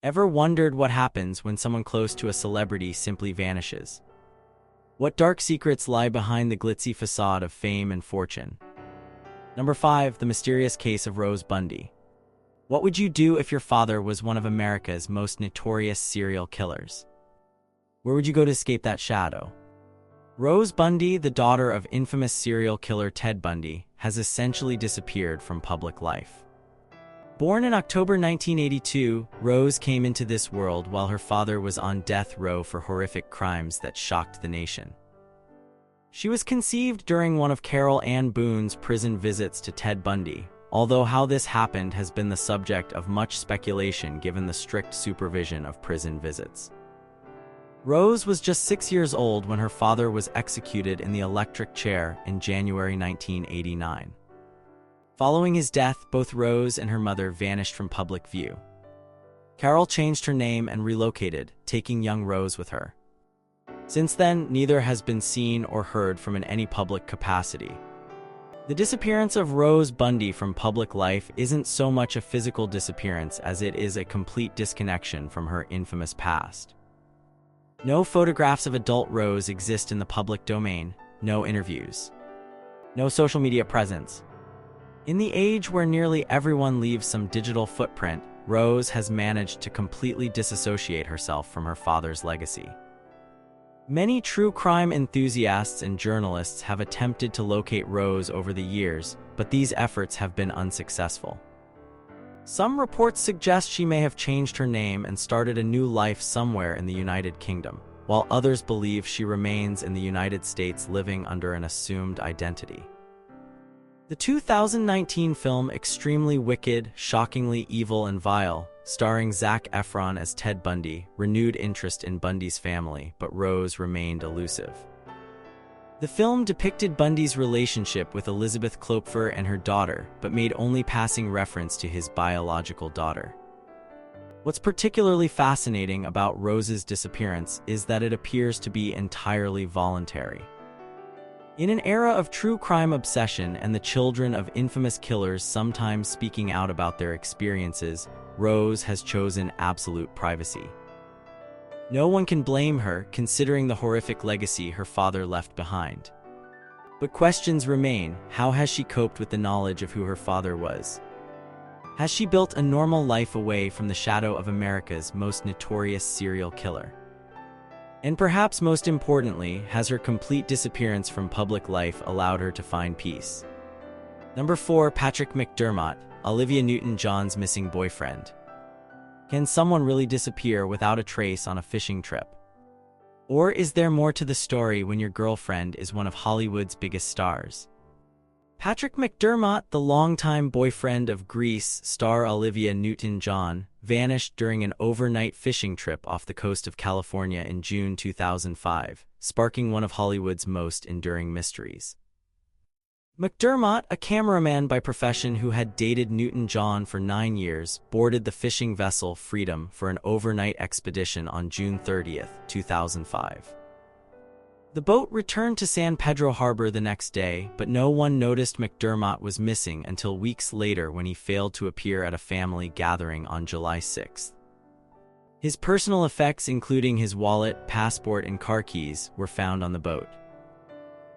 Ever wondered what happens when someone close to a celebrity simply vanishes? What dark secrets lie behind the glitzy facade of fame and fortune? Number 5. The mysterious case of Rose Bundy. What would you do if your father was one of America's most notorious serial killers? Where would you go to escape that shadow? Rose Bundy, the daughter of infamous serial killer Ted Bundy, has essentially disappeared from public life. Born in October 1982, Rose came into this world while her father was on death row for horrific crimes that shocked the nation. She was conceived during one of Carol Ann Boone's prison visits to Ted Bundy, although how this happened has been the subject of much speculation given the strict supervision of prison visits. Rose was just 6 years old when her father was executed in the electric chair in January 1989. Following his death, both Rose and her mother vanished from public view. Carol changed her name and relocated, taking young Rose with her. Since then, neither has been seen or heard from in any public capacity. The disappearance of Rose Bundy from public life isn't so much a physical disappearance as it is a complete disconnection from her infamous past. No photographs of adult Rose exist in the public domain, no interviews, no social media presence. In the age where nearly everyone leaves some digital footprint, Rose has managed to completely disassociate herself from her father's legacy. Many true crime enthusiasts and journalists have attempted to locate Rose over the years, but these efforts have been unsuccessful. Some reports suggest she may have changed her name and started a new life somewhere in the United Kingdom, while others believe she remains in the United States living under an assumed identity. The 2019 film Extremely Wicked, Shockingly Evil and Vile, starring Zac Efron as Ted Bundy, renewed interest in Bundy's family, but Rose remained elusive. The film depicted Bundy's relationship with Elizabeth Klopfer and her daughter, but made only passing reference to his biological daughter. What's particularly fascinating about Rose's disappearance is that it appears to be entirely voluntary. In an era of true crime obsession and the children of infamous killers sometimes speaking out about their experiences, Rose has chosen absolute privacy. No one can blame her, considering the horrific legacy her father left behind. But questions remain: how has she coped with the knowledge of who her father was? Has she built a normal life away from the shadow of America's most notorious serial killer? And perhaps most importantly, has her complete disappearance from public life allowed her to find peace? Number 4. Patrick McDermott, Olivia Newton-John's missing boyfriend. Can someone really disappear without a trace on a fishing trip? Or is there more to the story when your girlfriend is one of Hollywood's biggest stars? Patrick McDermott, the longtime boyfriend of Grease star Olivia Newton-John, vanished during an overnight fishing trip off the coast of California in June 2005, sparking one of Hollywood's most enduring mysteries. McDermott, a cameraman by profession who had dated Newton-John for 9 years, boarded the fishing vessel Freedom for an overnight expedition on June 30, 2005. The boat returned to San Pedro Harbor the next day, but no one noticed McDermott was missing until weeks later when he failed to appear at a family gathering on July 6. His personal effects, including his wallet, passport, and car keys, were found on the boat.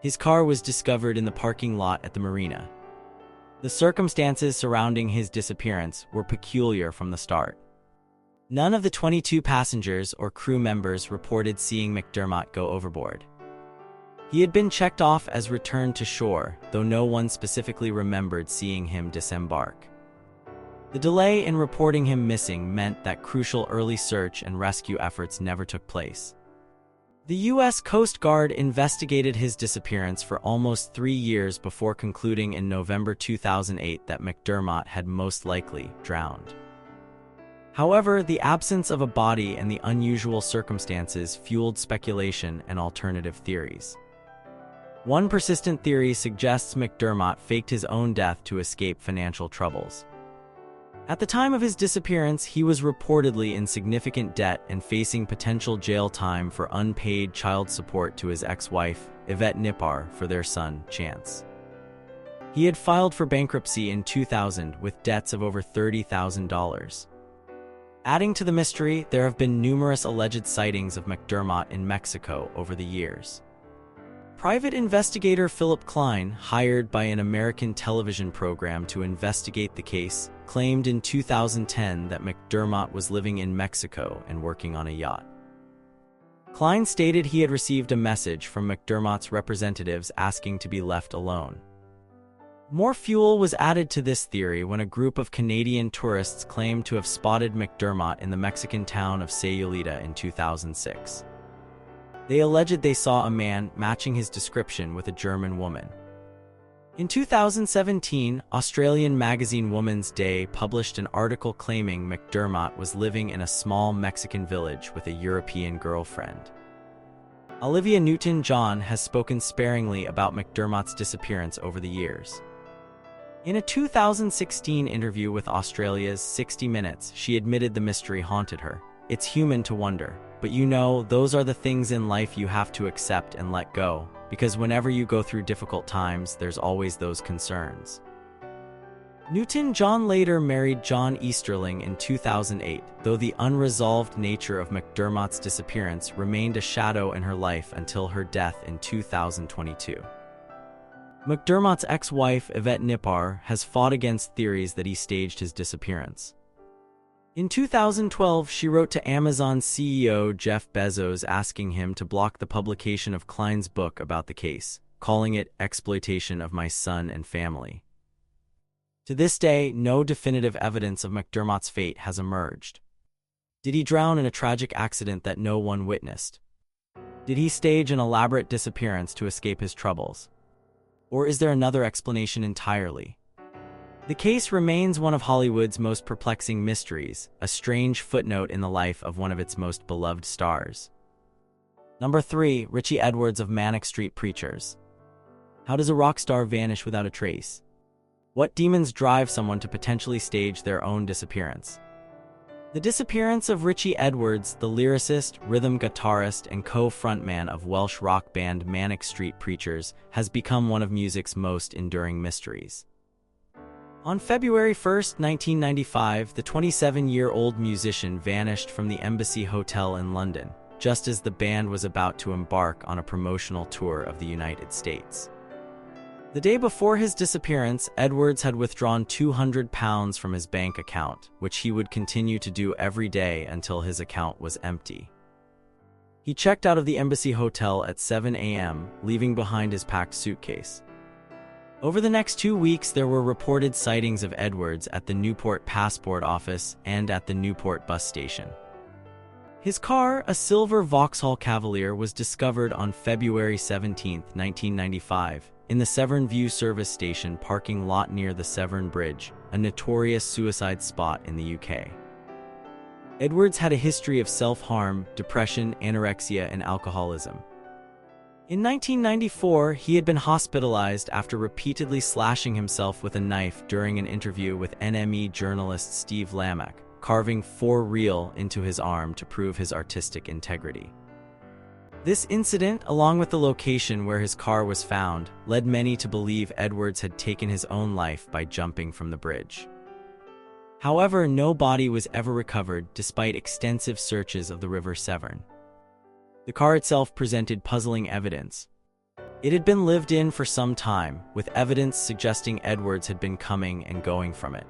His car was discovered in the parking lot at the marina. The circumstances surrounding his disappearance were peculiar from the start. None of the 22 passengers or crew members reported seeing McDermott go overboard. He had been checked off as returned to shore, though no one specifically remembered seeing him disembark. The delay in reporting him missing meant that crucial early search and rescue efforts never took place. The U.S. Coast Guard investigated his disappearance for almost 3 years before concluding in November 2008 that McDermott had most likely drowned. However, the absence of a body and the unusual circumstances fueled speculation and alternative theories. One persistent theory suggests McDermott faked his own death to escape financial troubles. At the time of his disappearance, he was reportedly in significant debt and facing potential jail time for unpaid child support to his ex-wife, Yvette Nippar, for their son, Chance. He had filed for bankruptcy in 2000 with debts of over $30,000. Adding to the mystery, there have been numerous alleged sightings of McDermott in Mexico over the years. Private investigator Philip Klein, hired by an American television program to investigate the case, claimed in 2010 that McDermott was living in Mexico and working on a yacht. Klein stated he had received a message from McDermott's representatives asking to be left alone. More fuel was added to this theory when a group of Canadian tourists claimed to have spotted McDermott in the Mexican town of Sayulita in 2006. They alleged they saw a man matching his description with a German woman. In 2017, Australian magazine Woman's Day published an article claiming McDermott was living in a small Mexican village with a European girlfriend. Olivia Newton-John has spoken sparingly about McDermott's disappearance over the years. In a 2016 interview with Australia's 60 Minutes, she admitted the mystery haunted her. "It's human to wonder, but those are the things in life you have to accept and let go, because whenever you go through difficult times, there's always those concerns." Newton-John later married John Easterling in 2008, though the unresolved nature of McDermott's disappearance remained a shadow in her life until her death in 2022. McDermott's ex-wife Yvette Nippar has fought against theories that he staged his disappearance. In 2012, she wrote to Amazon CEO Jeff Bezos asking him to block the publication of Klein's book about the case, calling it exploitation of my son and family. To this day, no definitive evidence of McDermott's fate has emerged. Did he drown in a tragic accident that no one witnessed? Did he stage an elaborate disappearance to escape his troubles? Or is there another explanation entirely? The case remains one of Hollywood's most perplexing mysteries, a strange footnote in the life of one of its most beloved stars. Number 3. Richie Edwards of Manic Street Preachers. How does a rock star vanish without a trace? What demons drive someone to potentially stage their own disappearance? The disappearance of Richie Edwards, the lyricist, rhythm guitarist, and co-frontman of Welsh rock band Manic Street Preachers, has become one of music's most enduring mysteries. On February 1, 1995, the 27-year-old musician vanished from the Embassy Hotel in London, just as the band was about to embark on a promotional tour of the United States. The day before his disappearance, Edwards had withdrawn £200 from his bank account, which he would continue to do every day until his account was empty. He checked out of the Embassy Hotel at 7 a.m., leaving behind his packed suitcase. Over the next 2 weeks, there were reported sightings of Edwards at the Newport Passport Office and at the Newport bus station. His car, a silver Vauxhall Cavalier, was discovered on February 17, 1995, in the Severn View service station parking lot near the Severn Bridge, a notorious suicide spot in the UK. Edwards had a history of self-harm, depression, anorexia, and alcoholism. In 1994, he had been hospitalized after repeatedly slashing himself with a knife during an interview with NME journalist Steve Lamacq, carving "For Real" into his arm to prove his artistic integrity. This incident, along with the location where his car was found, led many to believe Edwards had taken his own life by jumping from the bridge. However, no body was ever recovered despite extensive searches of the River Severn. The car itself presented puzzling evidence. It had been lived in for some time, with evidence suggesting Edwards had been coming and going from it.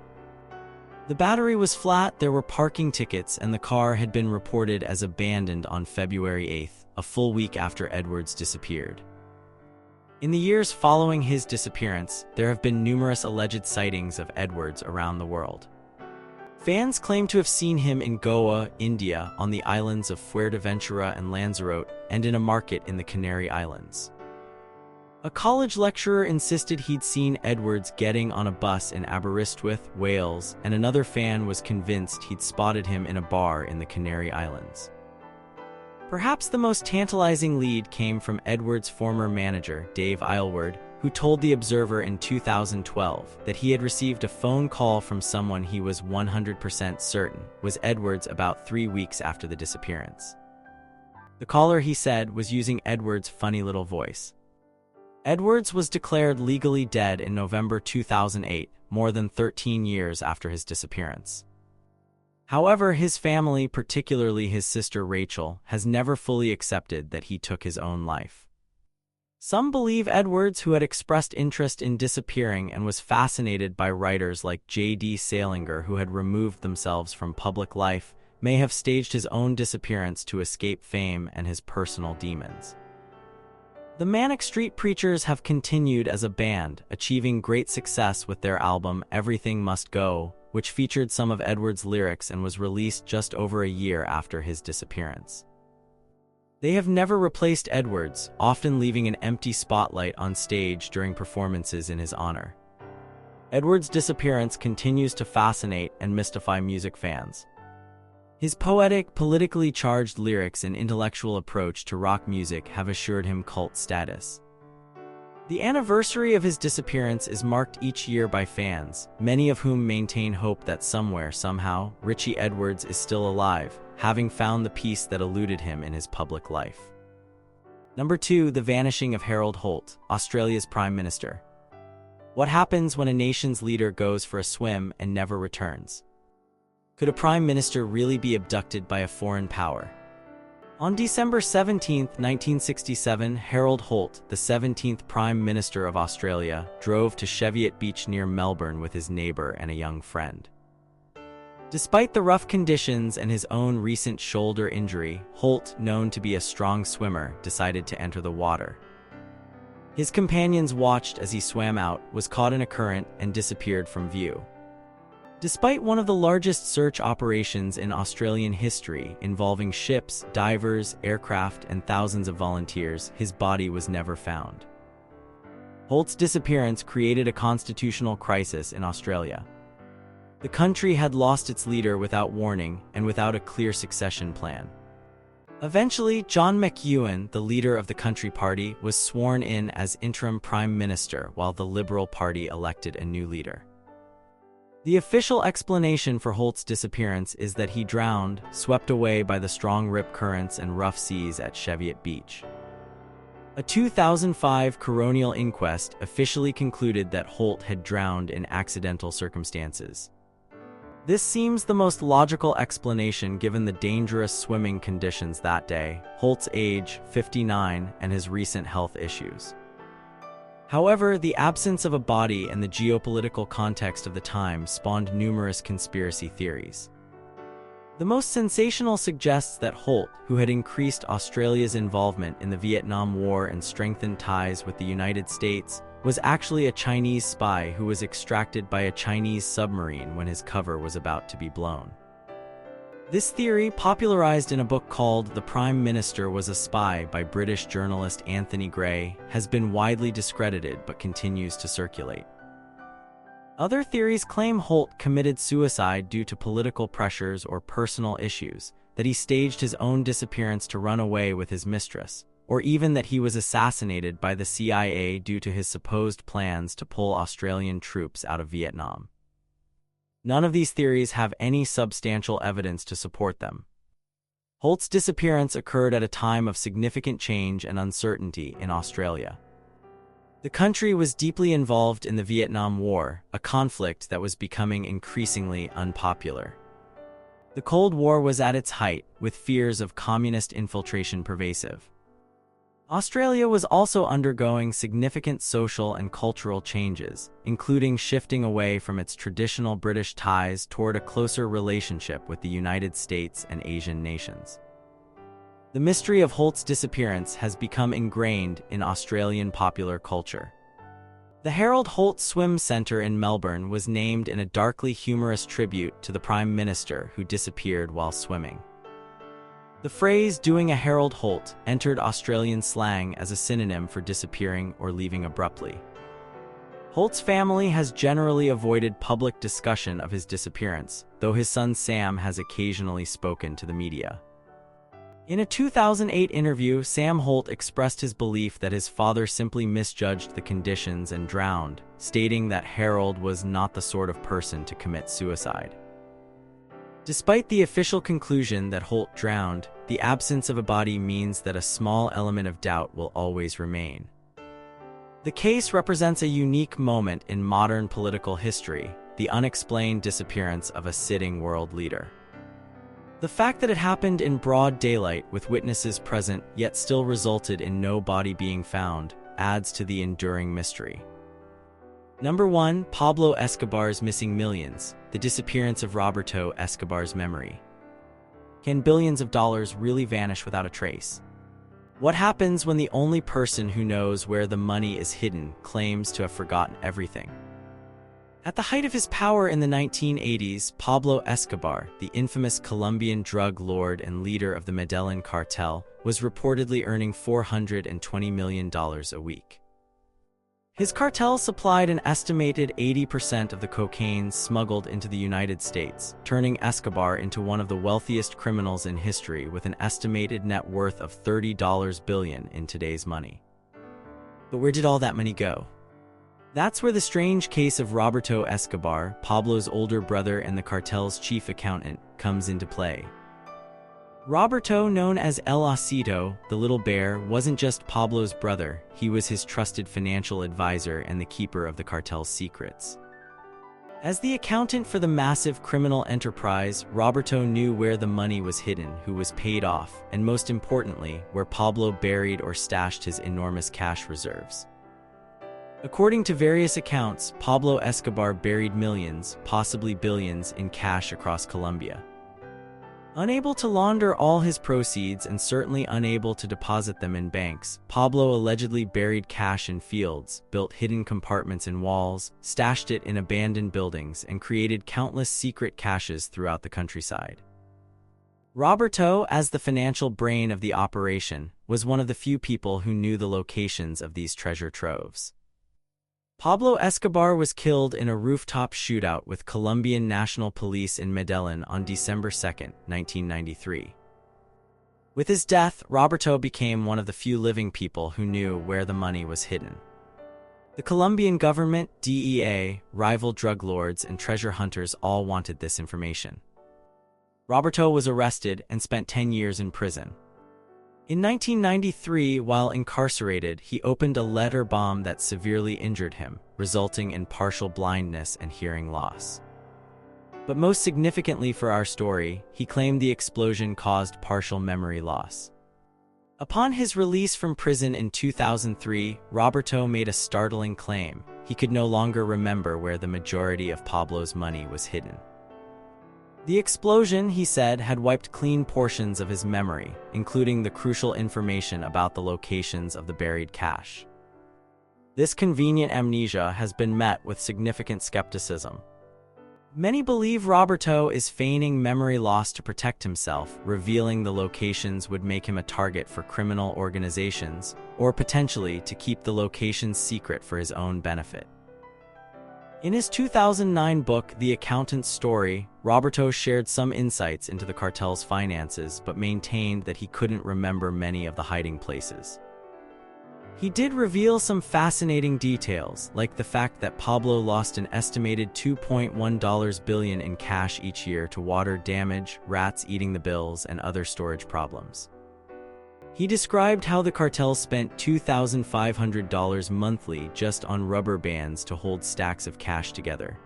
The battery was flat, there were parking tickets, and the car had been reported as abandoned on February 8, a full week after Edwards disappeared. In the years following his disappearance, there have been numerous alleged sightings of Edwards around the world. Fans claim to have seen him in Goa, India, on the islands of Fuerteventura and Lanzarote, and in a market in the Canary Islands. A college lecturer insisted he'd seen Edwards getting on a bus in Aberystwyth, Wales, and another fan was convinced he'd spotted him in a bar in the Canary Islands. Perhaps the most tantalizing lead came from Edwards' former manager, Dave Aylward, who told The Observer in 2012 that he had received a phone call from someone he was 100% certain was Edwards about 3 weeks after the disappearance. The caller, he said, was using Edwards' funny little voice. Edwards was declared legally dead in November 2008, more than 13 years after his disappearance. However, his family, particularly his sister Rachel, has never fully accepted that he took his own life. Some believe Edwards, who had expressed interest in disappearing and was fascinated by writers like J.D. Salinger who had removed themselves from public life, may have staged his own disappearance to escape fame and his personal demons. The Manic Street Preachers have continued as a band, achieving great success with their album Everything Must Go, which featured some of Edwards' lyrics and was released just over a year after his disappearance. They have never replaced Edwards, often leaving an empty spotlight on stage during performances in his honor. Edwards' disappearance continues to fascinate and mystify music fans. His poetic, politically charged lyrics and intellectual approach to rock music have assured him cult status. The anniversary of his disappearance is marked each year by fans, many of whom maintain hope that somewhere, somehow, Richie Edwards is still alive, having found the peace that eluded him in his public life. Number 2. The vanishing of Harold Holt, Australia's Prime Minister. What happens when a nation's leader goes for a swim and never returns? Could a prime minister really be abducted by a foreign power? On December 17, 1967, Harold Holt, the 17th Prime Minister of Australia, drove to Cheviot Beach near Melbourne with his neighbour and a young friend. Despite the rough conditions and his own recent shoulder injury, Holt, known to be a strong swimmer, decided to enter the water. His companions watched as he swam out, was caught in a current, and disappeared from view. Despite one of the largest search operations in Australian history, involving ships, divers, aircraft, and thousands of volunteers, his body was never found. Holt's disappearance created a constitutional crisis in Australia. The country had lost its leader without warning and without a clear succession plan. Eventually, John McEwen, the leader of the Country Party, was sworn in as interim Prime Minister while the Liberal Party elected a new leader. The official explanation for Holt's disappearance is that he drowned, swept away by the strong rip currents and rough seas at Cheviot Beach. A 2005 coronial inquest officially concluded that Holt had drowned in accidental circumstances. This seems the most logical explanation given the dangerous swimming conditions that day, Holt's age, 59, and his recent health issues. However, the absence of a body and the geopolitical context of the time spawned numerous conspiracy theories. The most sensational suggests that Holt, who had increased Australia's involvement in the Vietnam War and strengthened ties with the United States, was actually a Chinese spy who was extracted by a Chinese submarine when his cover was about to be blown. This theory, popularized in a book called The Prime Minister Was a Spy by British journalist Anthony Gray, has been widely discredited but continues to circulate. Other theories claim Holt committed suicide due to political pressures or personal issues, that he staged his own disappearance to run away with his mistress, or even that he was assassinated by the CIA due to his supposed plans to pull Australian troops out of Vietnam. None of these theories have any substantial evidence to support them. Holt's disappearance occurred at a time of significant change and uncertainty in Australia. The country was deeply involved in the Vietnam War, a conflict that was becoming increasingly unpopular. The Cold War was at its height, with fears of communist infiltration pervasive. Australia was also undergoing significant social and cultural changes, including shifting away from its traditional British ties toward a closer relationship with the United States and Asian nations. The mystery of Holt's disappearance has become ingrained in Australian popular culture. The Harold Holt Swim Centre in Melbourne was named in a darkly humorous tribute to the Prime Minister who disappeared while swimming. The phrase "doing a Harold Holt" entered Australian slang as a synonym for disappearing or leaving abruptly. Holt's family has generally avoided public discussion of his disappearance, though his son Sam has occasionally spoken to the media. In a 2008 interview, Sam Holt expressed his belief that his father simply misjudged the conditions and drowned, stating that Harold was not the sort of person to commit suicide. Despite the official conclusion that Holt drowned, the absence of a body means that a small element of doubt will always remain. The case represents a unique moment in modern political history, the unexplained disappearance of a sitting world leader. The fact that it happened in broad daylight with witnesses present yet still resulted in no body being found adds to the enduring mystery. Number 1. Pablo Escobar's missing millions, the disappearance of Roberto Escobar's memory. Can billions of dollars really vanish without a trace? What happens when the only person who knows where the money is hidden claims to have forgotten everything? At the height of his power in the 1980s, Pablo Escobar, the infamous Colombian drug lord and leader of the Medellin cartel, was reportedly earning $420 million a week. His cartel supplied an estimated 80% of the cocaine smuggled into the United States, turning Escobar into one of the wealthiest criminals in history with an estimated net worth of $30 billion in today's money. But where did all that money go? That's where the strange case of Roberto Escobar, Pablo's older brother and the cartel's chief accountant, comes into play. Roberto, known as El Osito, the Little Bear, wasn't just Pablo's brother, he was his trusted financial advisor and the keeper of the cartel's secrets. As the accountant for the massive criminal enterprise, Roberto knew where the money was hidden, who was paid off, and most importantly, where Pablo buried or stashed his enormous cash reserves. According to various accounts, Pablo Escobar buried millions, possibly billions, in cash across Colombia. Unable to launder all his proceeds and certainly unable to deposit them in banks, Pablo allegedly buried cash in fields, built hidden compartments in walls, stashed it in abandoned buildings, and created countless secret caches throughout the countryside. Roberto, as the financial brain of the operation, was one of the few people who knew the locations of these treasure troves. Pablo Escobar was killed in a rooftop shootout with Colombian National Police in Medellin on December 2, 1993. With his death, Roberto became one of the few living people who knew where the money was hidden. The Colombian government, DEA, rival drug lords, and treasure hunters all wanted this information. Roberto was arrested and spent 10 years in prison. In 1993, while incarcerated, he opened a letter bomb that severely injured him, resulting in partial blindness and hearing loss. But most significantly for our story, he claimed the explosion caused partial memory loss. Upon his release from prison in 2003, Roberto made a startling claim. He could no longer remember where the majority of Pablo's money was hidden. The explosion, he said, had wiped clean portions of his memory, including the crucial information about the locations of the buried cash. This convenient amnesia has been met with significant skepticism. Many believe Roberto is feigning memory loss to protect himself, revealing the locations would make him a target for criminal organizations, or potentially to keep the locations secret for his own benefit. In his 2009 book, The Accountant's Story, Roberto shared some insights into the cartel's finances but maintained that he couldn't remember many of the hiding places. He did reveal some fascinating details, like the fact that Pablo lost an estimated $2.1 billion in cash each year to water damage, rats eating the bills, and other storage problems. He described how the cartel spent $2,500 monthly just on rubber bands to hold stacks of cash together.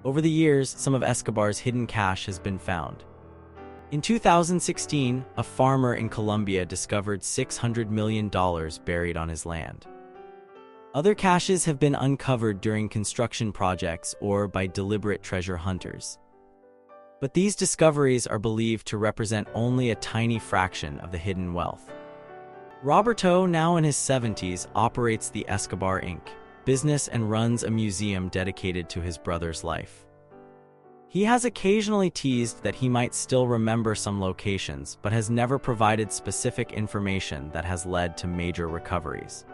Over the years, some of Escobar's hidden cash has been found. In 2016, a farmer in Colombia discovered $600 million buried on his land. Other caches have been uncovered during construction projects or by deliberate treasure hunters. But these discoveries are believed to represent only a tiny fraction of the hidden wealth. Roberto, now in his 70s, operates the Escobar Inc. business and runs a museum dedicated to his brother's life. He has occasionally teased that he might still remember some locations, but has never provided specific information that has led to major recoveries.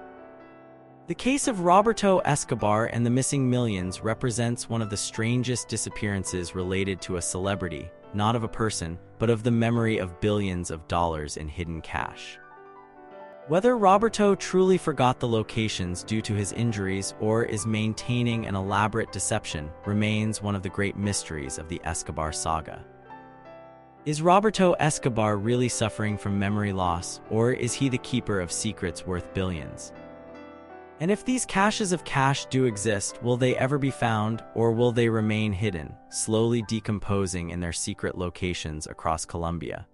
The case of Roberto Escobar and the missing millions represents one of the strangest disappearances related to a celebrity, not of a person, but of the memory of billions of dollars in hidden cash. Whether Roberto truly forgot the locations due to his injuries or is maintaining an elaborate deception remains one of the great mysteries of the Escobar saga. Is Roberto Escobar really suffering from memory loss, or is he the keeper of secrets worth billions? And if these caches of cash do exist, will they ever be found, or will they remain hidden, slowly decomposing in their secret locations across Colombia?